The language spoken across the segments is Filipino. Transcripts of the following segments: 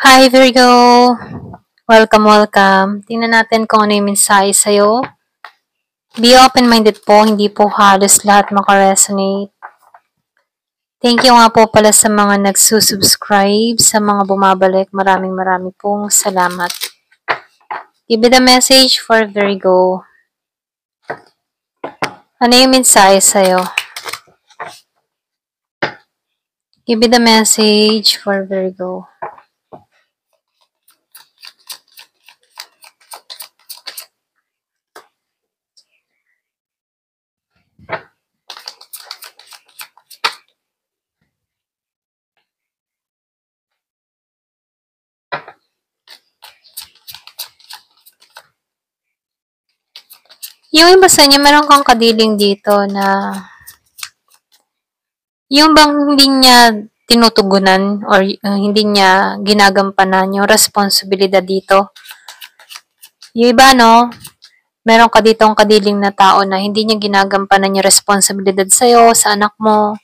Hi Virgo! Welcome. Tingnan natin kung ano yung mensahe sa'yo. Be open-minded po, hindi po halos lahat makaresonate. Thank you nga po pala sa mga nagsusubscribe, sa mga bumabalik. Maraming pong salamat. Give me the message for Virgo. Ano yung mensahe sa'yo? Give me the message for Virgo. Yung iba sa inyo, meron kang kadiling dito na yung bang hindi niya tinutugunan or hindi niya ginagampanan yung responsibilidad dito. Yung iba, no, meron ka ditong kadiling na tao na hindi niya ginagampanan yung responsibilidad sa'yo, sa anak mo.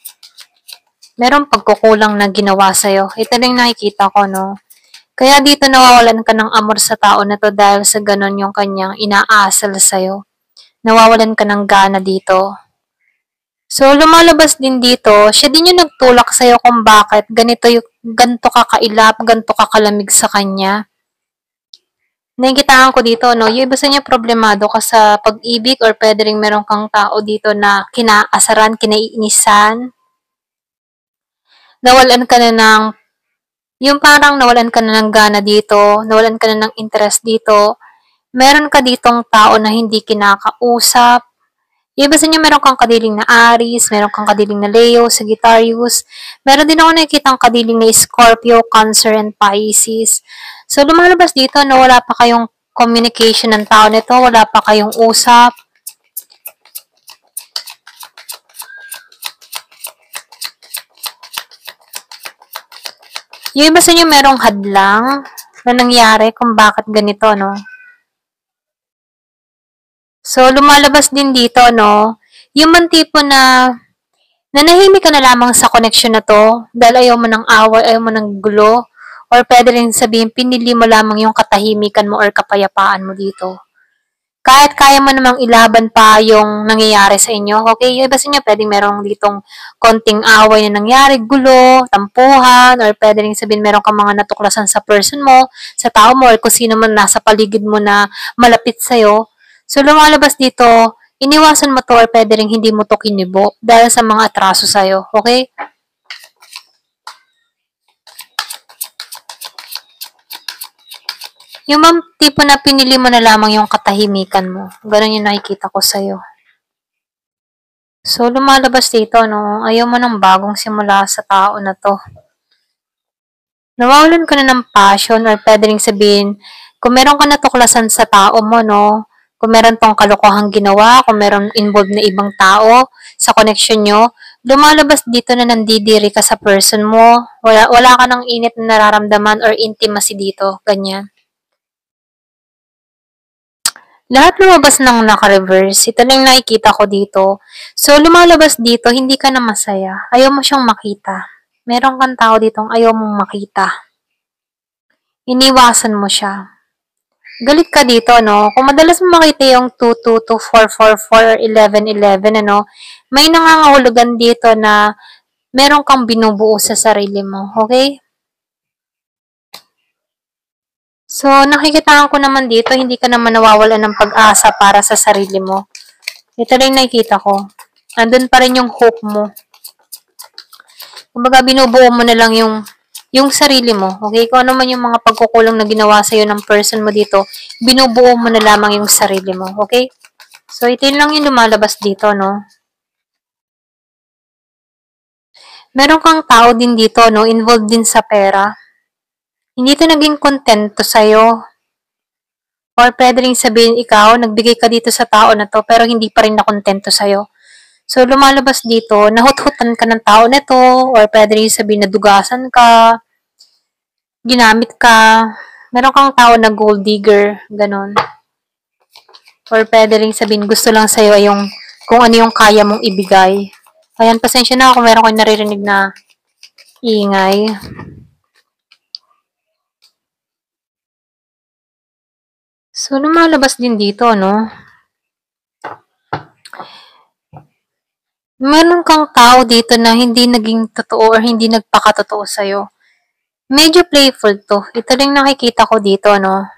Meron pagkukulang na ginawa sa'yo. Ito lang nakikita ko, no. Kaya dito nawawalan ka ng amor sa tao na to dahil sa ganun yung kanyang inaasal sa'yo. Nawawalan ka ng gana dito. So, lumalabas din dito, siya din yung nagtulak sa'yo kung bakit ganito ka kailap, ganito ka kalamig sa kanya. Nakikitaan ko dito, no, yung iba sa niya problemado ka sa pag-ibig or pwede rin meron kang tao dito na kinaasaran, kinaiinisan. Nawalan ka na ng, yung parang nawalan ka na ng gana dito, nawalan ka na ng interest dito. Meron ka ditong tao na hindi kinakausap. Yung iba sa inyo, meron kang kadiling na Aries, meron kang kadiling na Leo, Sagittarius. Meron din ako nakikita kadiling na Scorpio, Cancer, and Pisces. So, lumalabas dito na wala pa kayong communication ng tao nito, wala pa kayong usap. Yung iba sa inyo, merong hadlang na nangyari kung bakit ganito, no? So, lumalabas din dito, no? Yung man tipo na nanahimik ka na lamang sa connection na to dahil ayaw mo ng away, ayaw mo ng gulo, or pwede rin sabihin, pinili mo lamang yung katahimikan mo or kapayapaan mo dito. Kahit kaya mo namang ilaban pa yung nangyayari sa inyo, okay? Yung iba sa inyo, pwedeng merong ditong konting away na nangyari, gulo, tampuhan, or pwede rin sabihin meron kang mga natuklasan sa person mo, sa tao mo, or kung sino man nasa paligid mo na malapit sa'yo. So, lumalabas dito, iniwasan mo to or pwede rin hindi mo to kinibo dahil sa mga atraso sa'yo, okay? Yung tipo na pinili mo na lamang yung katahimikan mo. Ganun yung nakikita ko sa'yo. So, lumalabas dito, no? Ayaw mo ng bagong simula sa tao na to. Nawawalan ka na ng passion or pwede rin sabihin, kung meron ka natuklasan sa tao mo, no? Kung meron tong kalokohang ginawa, kung meron involved na ibang tao sa connection nyo, lumalabas dito na nandidiri ka sa person mo. Wala ka ng init na nararamdaman or intimacy dito. Ganyan. Lahat lumabas ng naka-reverse. Ito lang nakikita ko dito. So, lumalabas dito, hindi ka na masaya. Ayaw mo siyang makita. Meron kang tao ditong ayaw mong makita. Iniwasan mo siya. Galit ka dito, no? Kung madalas mo makita yung 222, 444, or 1111, ano, may nangangahulugan dito na meron kang binubuo sa sarili mo. Okay? So, nakikitaan ko naman dito, hindi ka naman nawawalan ng pag-asa para sa sarili mo. Ito lang nakikita ko. Andun pa rin yung hope mo. Kumbaga, binubuo mo na lang yung sarili mo. Okay? Kung ano man yung mga pagkukulang na ginawa sa'yo ng person mo dito, binubuo mo na lamang yung sarili mo. Okay? So, ito lang yung lumalabas dito, no? Meron kang tao din dito, no? Involved din sa pera. Hindi ito naging kontento sa'yo. Or pwede rin sabihin ikaw, nagbigay ka dito sa tao na to, pero hindi pa rin nakontento sa'yo. So, lumalabas dito, nahut-hutan ka ng tao nito, or pwede rin sabihin nadugasan ka, ginamit ka, meron kang tao na gold digger, ganon. Or pwede rin sabihin gusto lang sa'yo ay yung kung ano yung kaya mong ibigay. Ayan, pasensya na kung meron kang naririnig na ingay. So, lumalabas din dito, no? Meron kang tao dito na hindi naging totoo or hindi nagpakatotoo sa'yo. Medyo playful to. Ito lang nakikita ko dito, no?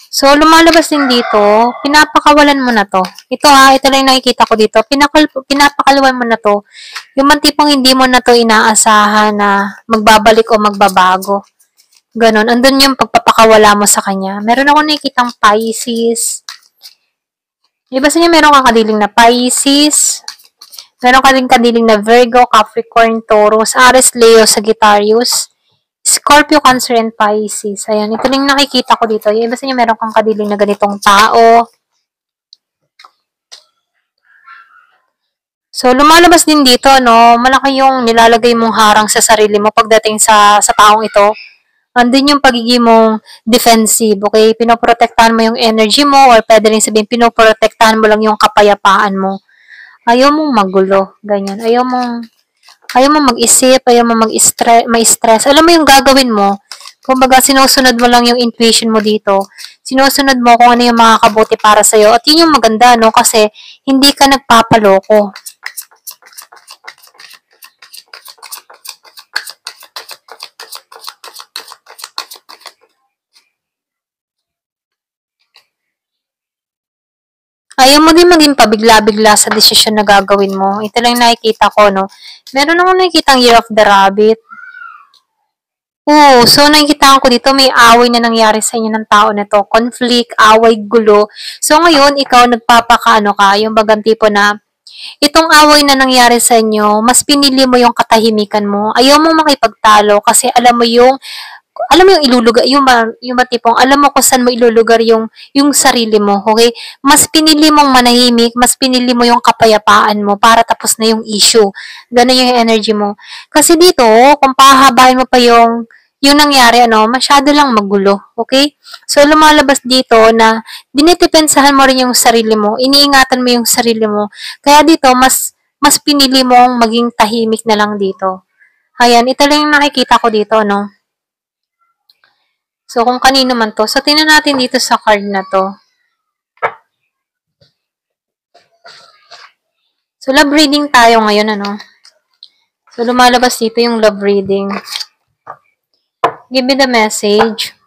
So, lumalabas din dito, pinapakawalan mo na to. Ito ito lang nakikita ko dito. Pinapakawalan mo na to. Yung man tipong hindi mo na to inaasahan na magbabalik o magbabago. Ganon. Andun yung pagpapakawala mo sa kanya. Meron ako nakikitang Pisces. Iba sa niya meron kang kadiling na Pisces. Meron ka din kadiling na Virgo, Capricorn, Taurus, Aries, Leo, Sagittarius, Scorpio, Cancer, and Pisces. Ayan, ito lang nakikita ko dito. Yung iba sa inyo, meron kang kadiling na ganitong tao. So, lumalabas din dito, no? Malaki yung nilalagay mong harang sa sarili mo pagdating sa taong ito. Andun yung pagiging mong defensive, okay? Pinoprotektahan mo yung energy mo or pwede rin sabihin, pinoprotektahan mo lang yung kapayapaan mo. Ayaw mong magulo, ganyan. Ayaw mong mag-isip, ayaw mo ma-stress. Alam mo yung gagawin mo, kumbaga sinusunod mo lang yung intuition mo dito. Sinusunod mo kung ano yung makakabuti para sa'yo. At yun yung maganda, no? Kasi hindi ka nagpapaloko. Ayaw mo din maging pabigla-bigla sa desisyon na gagawin mo. Ito lang nakikita ko, no? Meron akong nakikitang Year of the Rabbit. Oo, so nakikita ko dito may away na nangyari sa inyo ng tao na to. Conflict, away, gulo. So ngayon, ikaw nagpapakaano ka, yung bagang tipo na itong away na nangyari sa inyo, mas pinili mo yung katahimikan mo. Ayaw mo makipagtalo kasi alam mo yung ilulugar, yung matipong, alam mo kung saan mo ilulugar yung sarili mo, okay? Mas pinili mong manahimik, mas pinili mo yung kapayapaan mo para tapos na yung issue. Ganun yung energy mo. Kasi dito, kung pahabain mo pa yung nangyari, masyado lang magulo, okay? So, lumalabas dito na dinidepensahan mo rin yung sarili mo, iniingatan mo yung sarili mo. Kaya dito, mas pinili mong maging tahimik na lang dito. Ayan, ito lang yung nakikita ko dito, no? So, kung kanino man to. So, tingnan natin dito sa card na to. So, love reading tayo ngayon, ano? So, lumalabas dito yung love reading. Give me the message.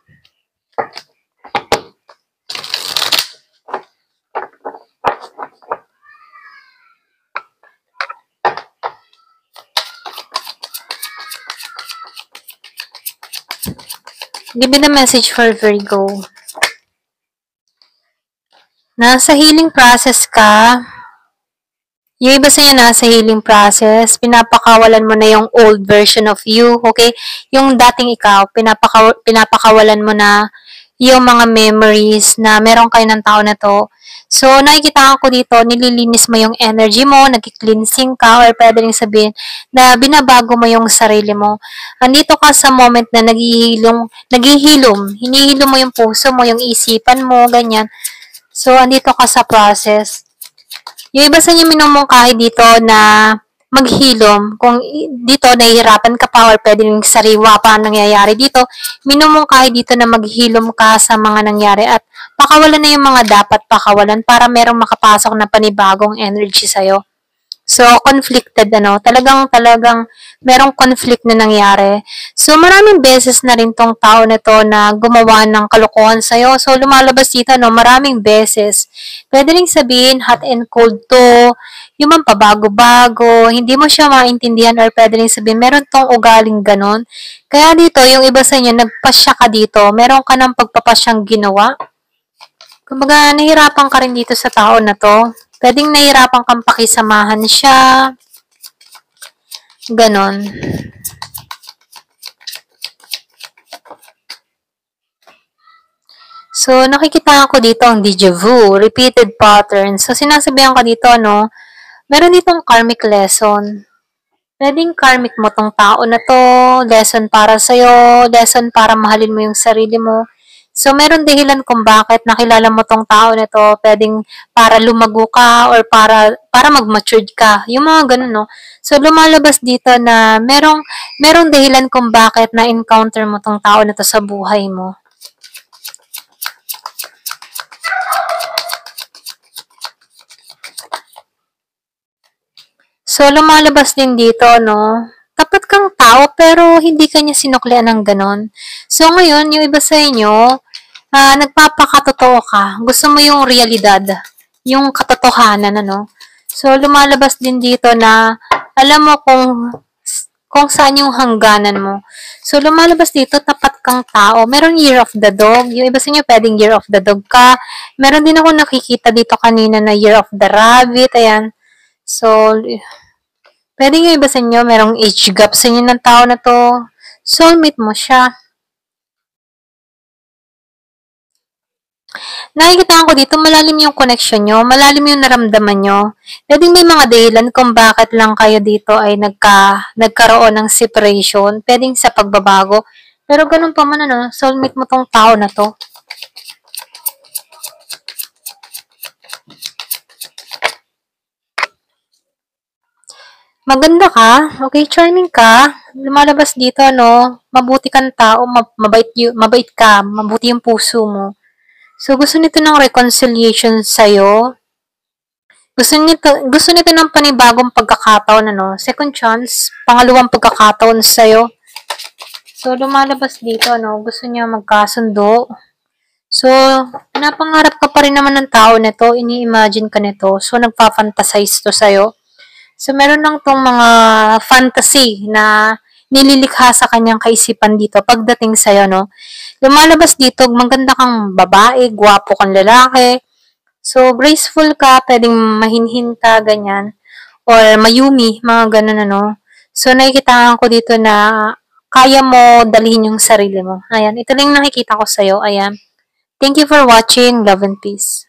Give me the message for Virgo. Nasa healing process ka. Yung iba sa inyo nasa healing process, pinapakawalan mo na yung old version of you, okay? Yung dating ikaw, pinapakawalan mo na yung mga memories na meron kayo ng tao na to. So, nakikita ko dito, nililinis mo yung energy mo, nag-cleansing ka, or pwede rin sabihin na binabago mo yung sarili mo. Andito ka sa moment na hinihilom mo yung puso mo, yung isipan mo, ganyan. So, andito ka sa process. Yung iba sa inyo minumungkahi dito na maghilom, kung dito nahihirapan ka pa or pwede rin sariwa pa ang nangyayari dito, minumungkahi dito na maghilom ka sa mga nangyari at pakawalan na yung mga dapat pakawalan para merong makapasok na panibagong energy sa'yo. So, conflicted, talagang merong conflict na nangyari. So, maraming beses na rin tong tao na to na gumawa ng kalokohan sa'yo. So, lumalabas dito, maraming beses. Pwede rin sabihin, hot and cold to, yung man pabago-bago, hindi mo siya maintindihan or pwede rin sabihin, meron tong ugaling ganon. Kaya dito, yung iba sa inyo, nagpasya ka dito, meron ka ng pagpapasyang ginawa. Kumbaga, nahirapan ka rin dito sa tao na to. Pwedeng nahirapan kang pakisamahan siya. Ganon. So, nakikita ko dito ang déjà vu, repeated patterns. So, sinasabihan ka dito, meron ditong karmic lesson. Pwedeng karmic mo tong tao na to, lesson para sa'yo, lesson para mahalin mo yung sarili mo. So, meron dahilan kung bakit nakilala mo tong tao na to, pwedeng para lumago ka or para mag-matured ka. Yung mga ganun, no? So, lumalabas dito na merong dahilan kung bakit na-encounter mo tong tao na to sa buhay mo. So, lumalabas din dito, no? Tapat kang tao, pero hindi ka niya sinuklian ng ganon. So, ngayon, yung iba sa inyo, nagpapakatotoo ka. Gusto mo yung realidad, yung katotohanan, ano? So, lumalabas din dito na alam mo kung saan yung hangganan mo. So, lumalabas dito, tapat kang tao. Meron Year of the Dog. Yung iba sa inyo, pwedeng Year of the Dog ka. Meron din ako nakikita dito kanina na Year of the Rabbit. Ayan. So, pwede yung iba sa inyo, merong age gap sa inyo ng tao na to. Soulmate mo siya. Nakikita ko dito, malalim yung connection nyo, malalim yung naramdaman nyo. Pwedeng may mga dahilan kung bakit lang kayo dito ay nagkaroon ng separation. Pwedeng sa pagbabago. Pero ganun pa man, ano, soulmate mo tong tao na to. Maganda ka, okay, charming ka, lumalabas dito, no, mabuti kang tao, mabait ka, mabuti yung puso mo. So, gusto nito ng reconciliation sa'yo. Gusto nito ng panibagong pagkakataon, ano, second chance, pangalawang pagkakataon sa'yo. So, lumalabas dito, no, gusto niya magkasundo. So, napangarap ka pa rin naman ng tao nito, ini-imagine ka nito, so, nagpa-fantasize to sa'yo. So, meron lang tong mga fantasy na nililikha sa kanyang kaisipan dito pagdating sa'yo, no? Lumalabas dito, maganda kang babae, gwapo kang lalaki. So, graceful ka, pwedeng mahinhin ka, ganyan. Or mayumi, mga ganun, ano. So, nakikita ko dito na kaya mo dalhin yung sarili mo. Ayan, ito lang nakikita ko sa'yo. Ayan. Thank you for watching. Love and peace.